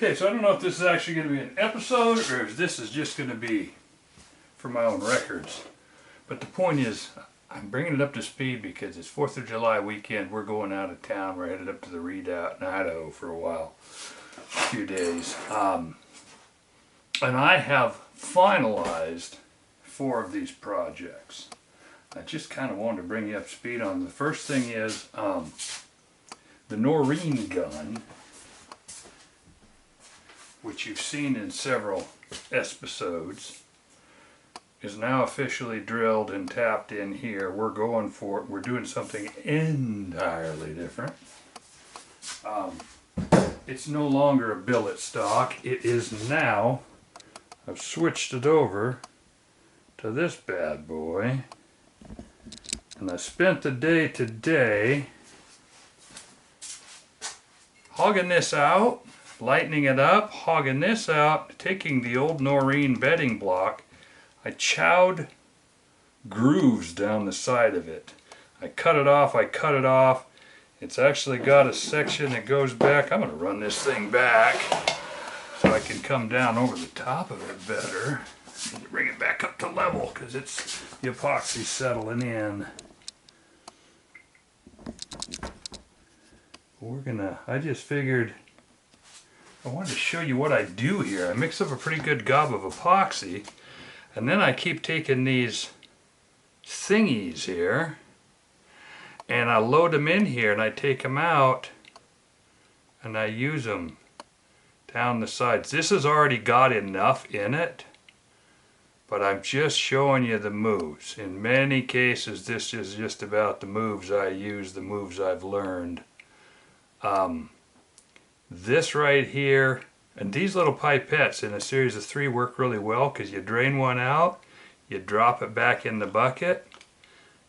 Okay, so I don't know if this is actually going to be an episode or if this is just going to be for my own records. But the point is, I'm bringing it up to speed because it's 4th of July weekend. We're going out of town. We're headed up to the Redoubt in Idaho for a while, a few days. And I have finalized 4 of these projects. I just kind of wanted to bring you up to speed on. The first thing is the Noreen gun, which you've seen in several episodes, is now officially drilled and tapped in here. We're going for it. We're doing something entirely different. It's no longer a billet stock. It is now, I've switched it over to this bad boy. And I spent the day today hogging this out, lightening it up, hogging this out, taking the old Noreen bedding block. I chowed grooves down the side of it. I cut it off. It's actually got a section that goes back. I'm going to run this thing back so I can come down over the top of it better. And bring it back up to level because it's the epoxy settling in. I just figured I wanted to show you what I do here. I mix up a pretty good gob of epoxy, and then I keep taking these thingies here and I load them in here and I take them out and I use them down the sides. This has already got enough in it, but I'm just showing you the moves. In many cases this is just about the moves I use, the moves I've learned. This right here, and these little pipettes in a series of 3 work really well because you drain one out, you drop it back in the bucket,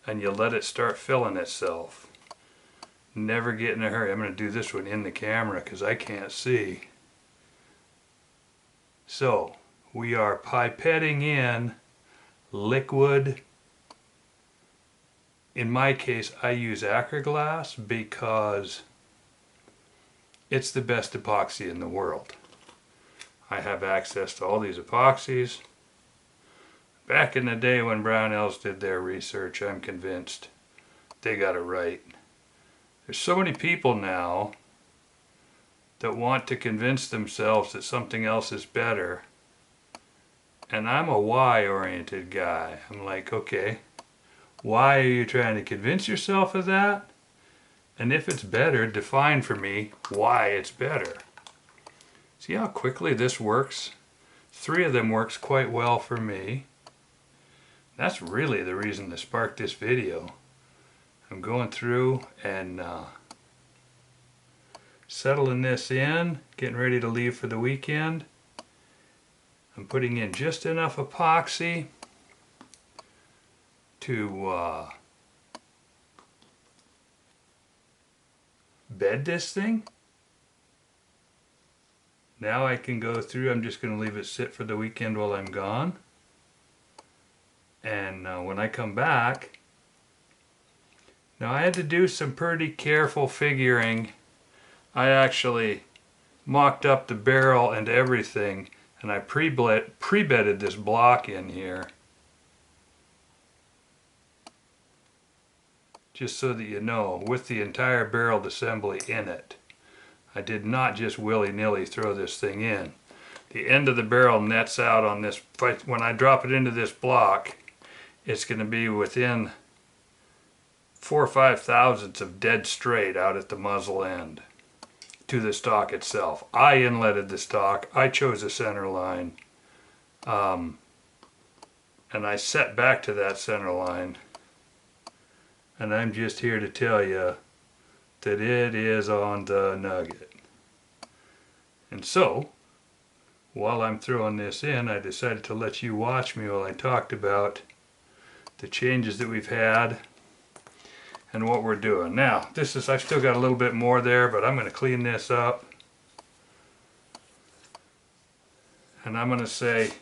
and you let it start filling itself. Never get in a hurry. I'm going to do this one in the camera because I can't see. So, we are pipetting in liquid. In my case, I use Acroglass because it's the best epoxy in the world. I have access to all these epoxies. Back in the day when Brownells did their research, I'm convinced they got it right. There's so many people now that want to convince themselves that something else is better. And I'm a why-oriented guy. I'm like, okay, why are you trying to convince yourself of that? And if it's better, define for me why it's better. See how quickly this works? 3 of them works quite well for me. That's really the reason to spark this video. I'm going through and settling this in, getting ready to leave for the weekend. I'm putting in just enough epoxy to bed this thing. Now I can go through. I'm just going to leave it sit for the weekend while I'm gone. And when I come back, now I had to do some pretty careful figuring. I actually mocked up the barrel and everything, and I pre-bedded this block in here. Just so that you know, with the entire barrel assembly in it. I did not just willy-nilly throw this thing in. The end of the barrel nets out on this. When I drop it into this block, it's going to be within 4 or 5 thousandths of dead straight out at the muzzle end to the stock itself. I inletted the stock. I chose a center line. And I set back to that center line. And I'm just here to tell you that it is on the nugget. And so, while I'm throwing this in, I decided to let you watch me while I talked about the changes that we've had and what we're doing. Now, I've still got a little bit more there, but I'm going to clean this up. And I'm going to say,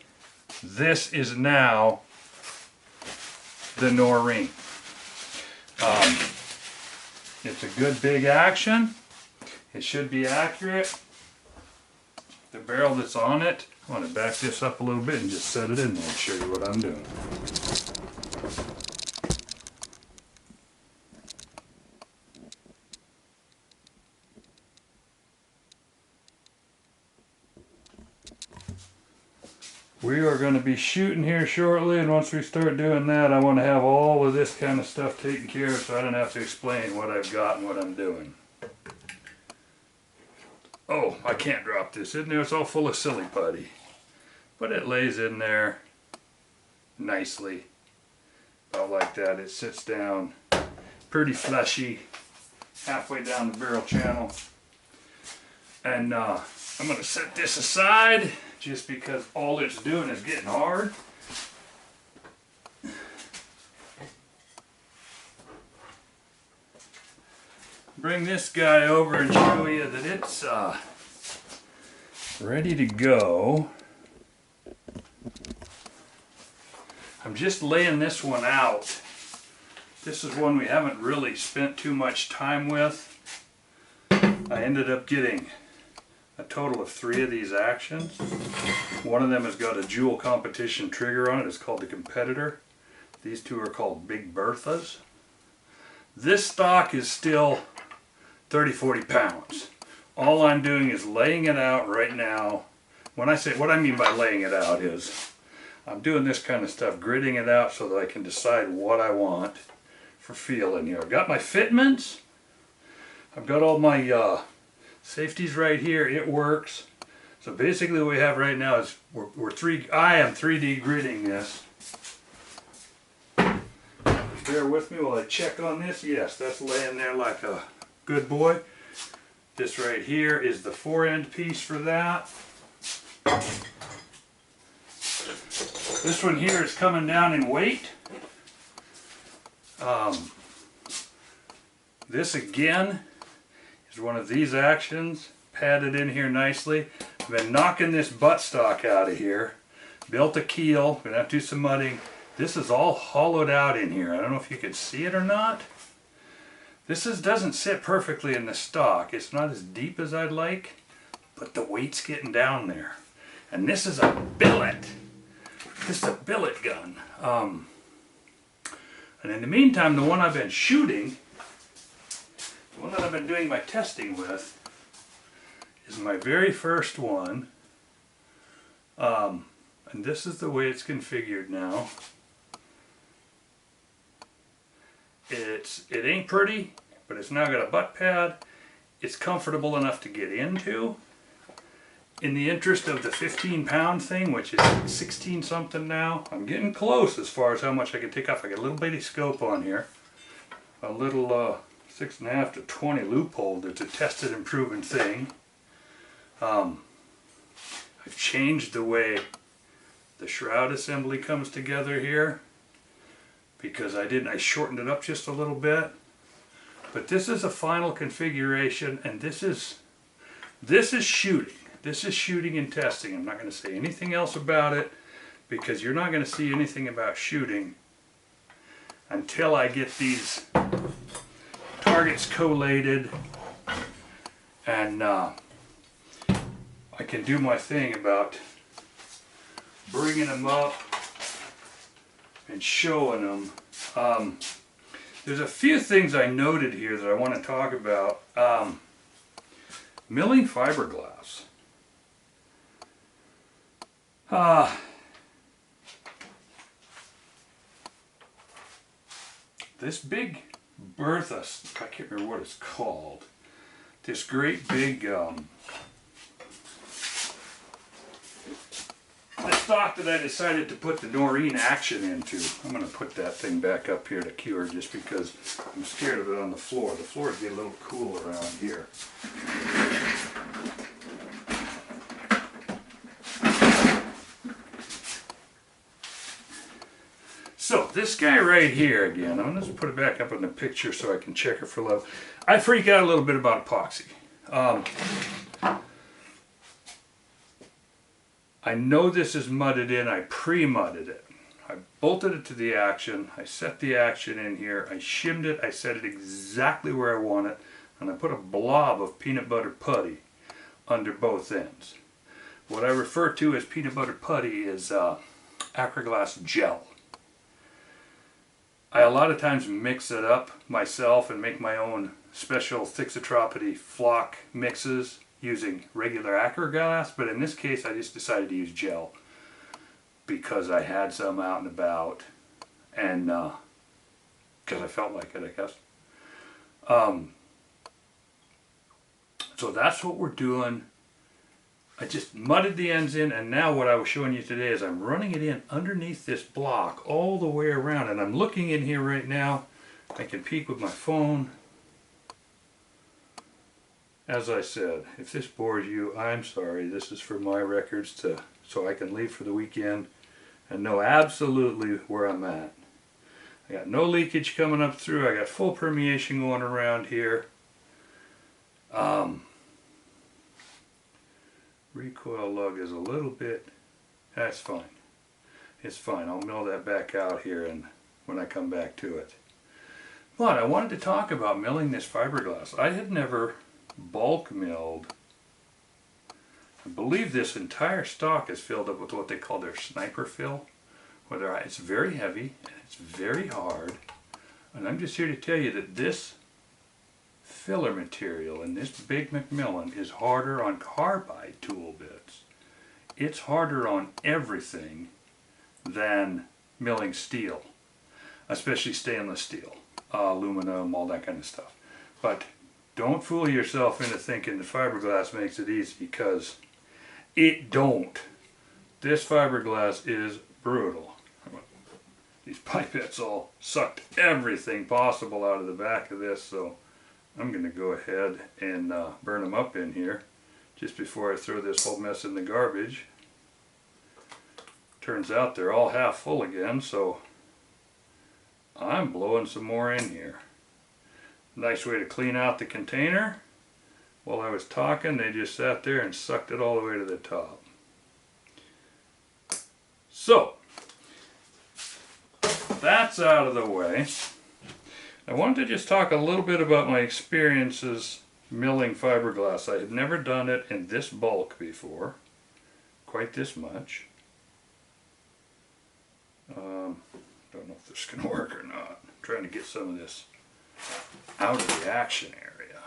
this is now the Noreen. It's a good big action. It should be accurate. the barrel that's on it. I want to back this up a little bit and just set it in there and show you what I'm doing. We are going to be shooting here shortly, and once we start doing that, I want to have all of this kind of stuff taken care of so I don't have to explain what I've got and what I'm doing. Oh, I can't drop this in there. It's all full of silly putty. But it lays in there nicely. About like that. It sits down pretty fleshy halfway down the barrel channel. And I'm going to set this aside just because all it's doing is getting hard. Bring this guy over and show you that it's ready to go. I'm just laying this one out. This is one we haven't really spent too much time with. I ended up getting a total of 3 of these actions. One of them has got a Jewel competition trigger on it. It's called the Competitor. These 2 are called Big Berthas. This stock is still 30-40 pounds. All I'm doing is laying it out right now. When I say, what I mean by laying it out is I'm doing this kind of stuff, gridding it out so that I can decide what I want for feel in here. I've got my fitments. I've got all my safeties right here. It works. So basically what we have right now is I am 3D gridding this. Bear with me while I check on this. Yes, that's laying there like a good boy. This right here is the 4-end piece for that. This one here is coming down in weight. This again is one of these actions, padded in here nicely. I've been knocking this buttstock out of here, built a keel, gonna have to do some mudding. This is all hollowed out in here. I don't know if you can see it or not. This doesn't sit perfectly in the stock. It's not as deep as I'd like, but the weight's getting down there. And this is a billet. This is a billet gun. And in the meantime, the one I've been shooting, the one that I've been doing my testing with, is my very first one. And this is the way it's configured now. It ain't pretty, but it's now got a butt pad. It's comfortable enough to get into. In the interest of the 15-pound thing, which is 16 something now, I'm getting close as far as how much I can take off. I got a little bitty scope on here, a little 6.5 to 20 loophole. It's a tested and proven thing. I've changed the way the shroud assembly comes together here because I shortened it up just a little bit. But this is a final configuration, and this is shooting. This is shooting and testing. I'm not going to say anything else about it because you're not going to see anything about shooting until I get these targets collated and I can do my thing about bringing them up and showing them. There's a few things I noted here that I want to talk about. Milling fiberglass. This big Bertha, I can't remember what it's called, this great big the stock that I decided to put the Noreen action into. I'm going to put that thing back up here to cure just because I'm scared of it on the floor. The floors get a little cool around here. So this guy right here again, I'm going to put it back up in the picture so I can check it for level. I freak out a little bit about epoxy. I know this is mudded in. I pre-mudded it. I bolted it to the action. I set the action in here. I shimmed it. I set it exactly where I want it. And I put a blob of peanut butter putty under both ends. what I refer to as peanut butter putty is Acroglass gel. I a lot of times mix it up myself and make my own special thixotropity flock mixes using regular Acroglass, but in this case I just decided to use gel because I had some out and about, and because I felt like it, I guess. So that's what we're doing. I just mudded the ends in, and now what I was showing you today is I'm running it in underneath this block all the way around, and I'm looking in here right now. I can peek with my phone. As I said, if this bores you, I'm sorry. This is for my records so I can leave for the weekend and know absolutely where I'm at. I got no leakage coming up through. I got full permeation going around here. Recoil lug is a little bit, that's fine. It's fine. I'll mill that back out here and when I come back to it. But I wanted to talk about milling this fiberglass. I had never bulk milled. I believe this entire stock is filled up with what they call their sniper fill. It's very heavy and it's very hard. And I'm just here to tell you that this filler material in this big McMillan is harder on carbide tool bits. It's harder on everything than milling steel, especially stainless steel, aluminum, all that kind of stuff. But don't fool yourself into thinking the fiberglass makes it easy, because it don't. This fiberglass is brutal. These pipettes all sucked everything possible out of the back of this, so I'm going to go ahead and burn them up in here just before I throw this whole mess in the garbage. Turns out they're all half full again, so I'm blowing some more in here. Nice way to clean out the container. While I was talking, they just sat there and sucked it all the way to the top. So, that's out of the way. I wanted to just talk a little bit about my experiences milling fiberglass. I had never done it in this bulk before, quite this much. Don't know if this can work or not. I'm trying to get some of this out of the action area,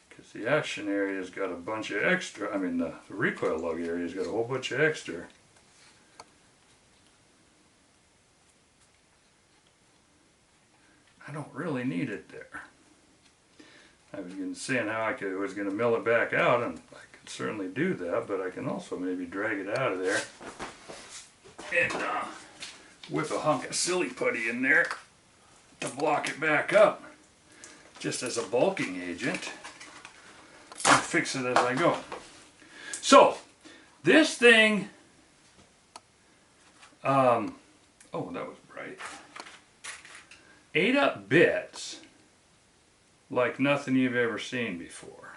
because the action area's got a bunch of extra, the recoil lug area's got a whole bunch of extra. I don't really need it there. I was saying how I was going to mill it back out, and I could certainly do that, but I can also maybe drag it out of there and whip a hunk of silly putty in there to block it back up, just as a bulking agent, and fix it as I go. So, this thing, oh, that was bright. Ate up bits like nothing you've ever seen before.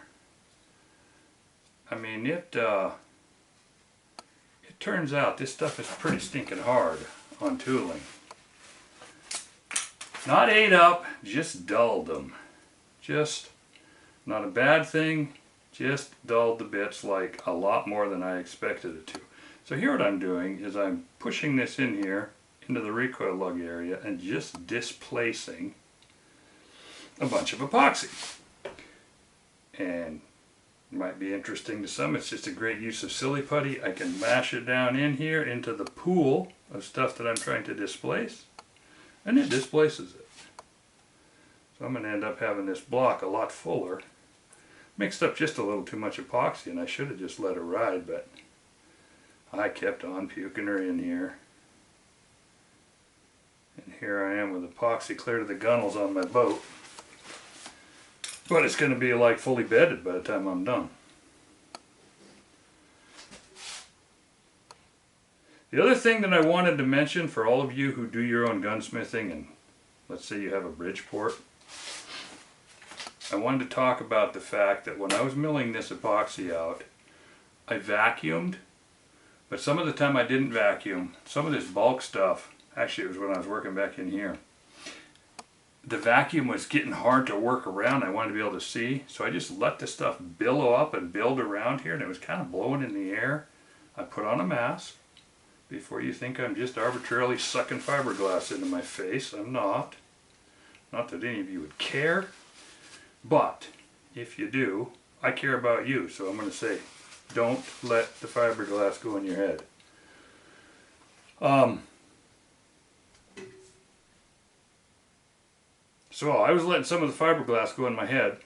It turns out this stuff is pretty stinking hard on tooling. Not ate up, just dulled them. Just not a bad thing, just dulled the bits like a lot more than I expected it to. So here what I'm doing is I'm pushing this in here into the recoil lug area and just displacing a bunch of epoxy. And it might be interesting to some. It's just a great use of silly putty. I can mash it down in here into the pool of stuff that I'm trying to displace, and it displaces it. So I'm going to end up having this block a lot fuller. Mixed up just a little too much epoxy, and I should have just let her ride, but I kept on puking her in here. And here I am with epoxy clear to the gunnels on my boat. But it's going to be like fully bedded by the time I'm done. The other thing that I wanted to mention for all of you who do your own gunsmithing, and let's say you have a Bridgeport, I wanted to talk about the fact that when I was milling this epoxy out, I vacuumed, but some of the time I didn't vacuum. Some of this bulk stuff, actually it was when I was working back in here, the vacuum was getting hard to work around. I wanted to be able to see, so I just let the stuff billow up and build around here, and it was kind of blowing in the air. I put on a mask. Before you think I'm just arbitrarily sucking fiberglass into my face, I'm not. Not that any of you would care, but if you do, I care about you, so I'm going to say, don't let the fiberglass go in your head. So I was letting some of the fiberglass go in my head.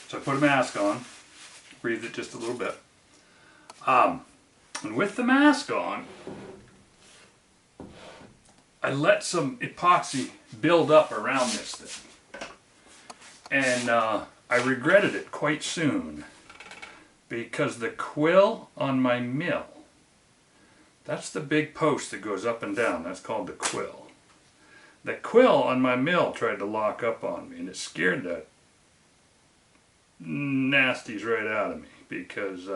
So I put a mask on, breathed it just a little bit. And with the mask on, I let some epoxy build up around this thing. And I regretted it quite soon, because the quill on my mill, that's the big post that goes up and down, that's called the quill. The quill on my mill tried to lock up on me, and it scared the nasties right out of me, because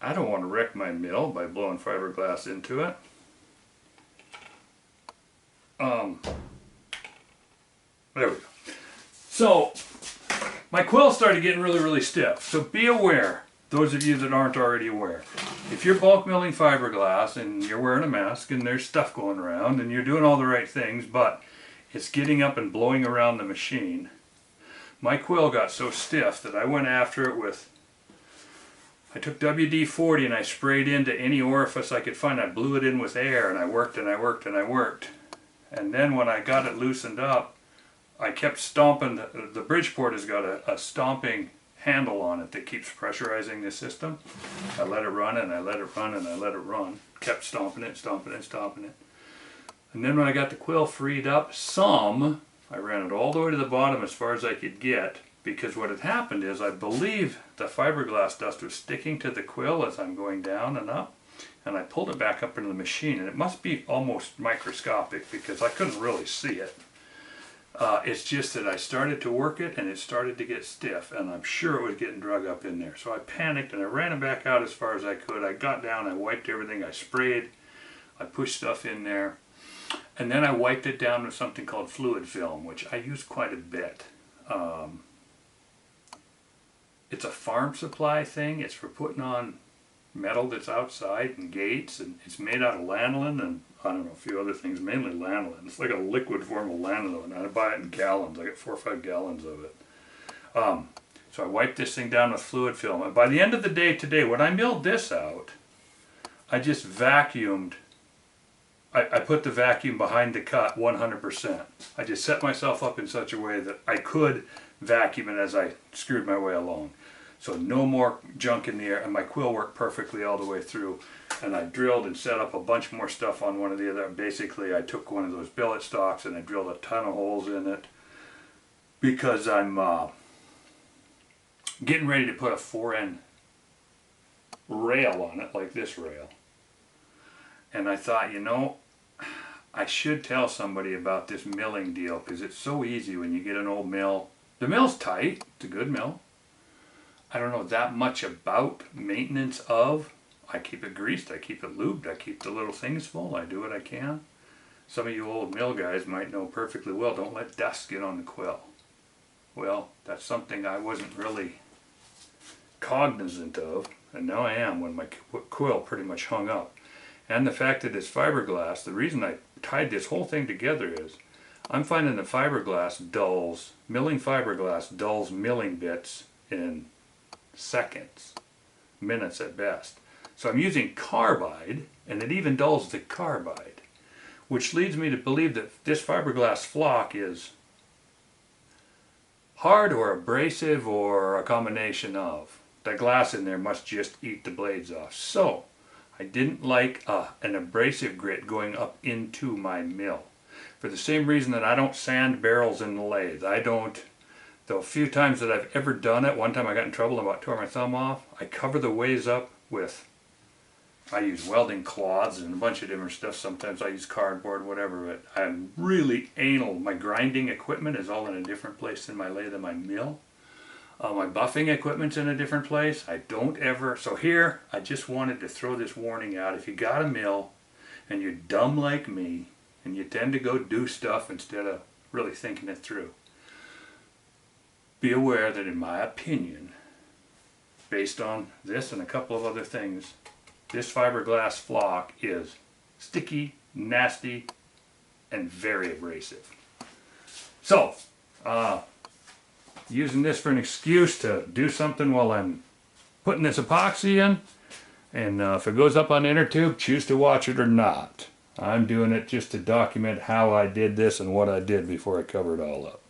I don't want to wreck my mill by blowing fiberglass into it. There we go. So my quill started getting really stiff. So be aware, those of you that aren't already aware. If you're bulk milling fiberglass and you're wearing a mask and there's stuff going around and you're doing all the right things, but it's getting up and blowing around the machine, my quill got so stiff that I went after it with, I took WD-40 and I sprayed into any orifice I could find. I blew it in with air, and I worked and I worked and I worked. And then when I got it loosened up, I kept stomping. The Bridgeport has got a stomping handle on it that keeps pressurizing the system. I let it run and I let it run and I let it run. Kept stomping it, stomping it, stomping it. And then when I got the quill freed up some, I ran it all the way to the bottom as far as I could get, because what had happened is I believe the fiberglass dust was sticking to the quill as I'm going down and up, and I pulled it back up into the machine, and it must be almost microscopic because I couldn't really see it. It's just that I started to work it and it started to get stiff, and I'm sure it was getting drug up in there. So I panicked and I ran it back out as far as I could. I got down, I wiped everything, I sprayed, I pushed stuff in there, and then I wiped it down with something called fluid film, which I use quite a bit. It's a farm supply thing. It's for putting on metal that's outside and gates, and it's made out of lanolin and I don't know, a few other things, mainly lanolin. It's like a liquid form of lanolin. I buy it in gallons. I get 4 or 5 gallons of it. So I wiped this thing down with fluid film, and by the end of the day today, when I milled this out, I just vacuumed. I put the vacuum behind the cut 100%. I just set myself up in such a way that I could vacuum it as I screwed my way along. So no more junk in the air, and my quill worked perfectly all the way through. And I drilled and set up a bunch more stuff on one of the other. Basically, I took one of those billet stocks and I drilled a ton of holes in it, because I'm getting ready to put a 4N rail on it, like this rail. And I thought, you know, I should tell somebody about this milling deal, because it's so easy when you get an old mill. The mill's tight, it's a good mill. I don't know that much about maintenance of. I keep it greased, I keep it lubed, I keep the little things full, I do what I can. Some of you old mill guys might know perfectly well, don't let dust get on the quill. Well, that's something I wasn't really cognizant of, and now I am when my quill pretty much hung up. And the fact that it's fiberglass, the reason I tied this whole thing together is I'm finding that fiberglass dulls, milling fiberglass dulls milling bits in seconds, minutes at best. So I'm using carbide, and it even dulls the carbide, which leads me to believe that this fiberglass flock is hard or abrasive or a combination of. The glass in there must just eat the blades off. So I didn't like an abrasive grit going up into my mill. For the same reason that I don't sand barrels in the lathe. I don't, the few times that I've ever done it, one time I got in trouble and about tore my thumb off, I cover the ways up with, I use welding cloths and a bunch of different stuff. Sometimes I use cardboard, whatever, but I'm really anal. My grinding equipment is all in a different place than my lathe and my mill. My buffing equipment's in a different place. I don't ever, so here I just wanted to throw this warning out. If you got a mill and you're dumb like me and you tend to go do stuff instead of really thinking it through. Be aware that in my opinion, based on this and a couple of other things, this fiberglass flock is sticky, nasty, and very abrasive. So, using this for an excuse to do something while I'm putting this epoxy in, and if it goes up on the inner tube, choose to watch it or not. I'm doing it just to document how I did this and what I did before I cover it all up.